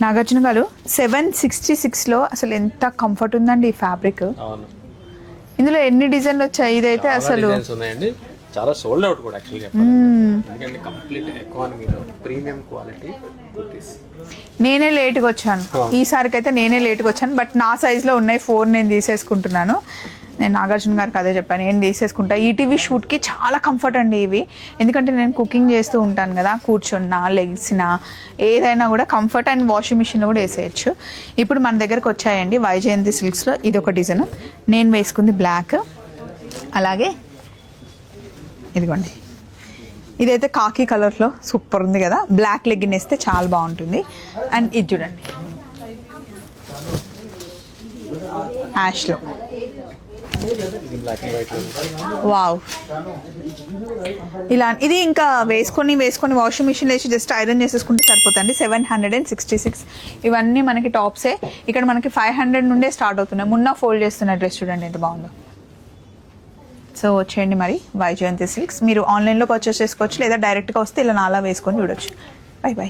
నాగార్జున గారు 766లో అసలు ఎంత కంఫర్ట్ ఉందండి ఈ ఫ్యాబ్రిక్. ఇందులో ఎన్ని డిజైన్లు వచ్చాయి? ఇదైతే అసలు చాలా సోల్డ్ అవుట్ కూడా యాక్చువల్గా, ఎందుకంటే కంప్లీట్ ఎకానమీలో ప్రీమియం క్వాలిటీ కుర్తీస్. నేనే లేట్గా వచ్చాను ఈసారికి అయితే, నేనే లేట్గా వచ్చాను. బట్ నా సైజులో ఉన్నాయి 4 నేను తీసేసుకుంటున్నాను. నేను నాగార్జున గారికి అదే చెప్పాను, నేను తీసేసుకుంటా. ఈటీవీ షూట్కి చాలా కంఫర్ట్ అండి ఇవి, ఎందుకంటే నేను కుకింగ్ చేస్తూ ఉంటాను కదా, కూర్చున్నా లెగ్సినా ఏదైనా కూడా కంఫర్ట్. అండ్ వాషింగ్ మిషన్లో కూడా వేసేయచ్చు. ఇప్పుడు మన దగ్గరకు వచ్చాయండి వైజయంతి సిల్క్స్లో ఇది ఒక డిజైన్. నేను వేసుకుంది బ్లాక్, అలాగే ఇదిగోండి ఇదైతే కాకి కలర్లో సూపర్ ఉంది కదా, బ్లాక్ లెగ్గిన్ వేస్తే చాలా బాగుంటుంది. అండ్ ఇది చూడండి యాష్లో, వావ్. ఇలా ఇది ఇంకా వేసుకొని వాషింగ్ మిషన్ వేసి జస్ట్ ఐరన్ చేసేసుకుంటే సరిపోతుంది. 766. ఇవన్నీ మనకి టాప్సే. ఇక్కడ మనకి 500 నుండే స్టార్ట్ అవుతున్నాయి. మొన్న ఫోల్డ్ చేస్తున్న డ్రెస్ చూడండి ఎంత బాగుందో. సో వచ్చేయండి మరి వైజయంతి సిల్క్స్. మీరు ఆన్లైన్లో పర్చేస్ చేసుకోవచ్చు, లేదా డైరెక్ట్గా వస్తే ఇలా నాలా వేసుకొని చూడొచ్చు. బై.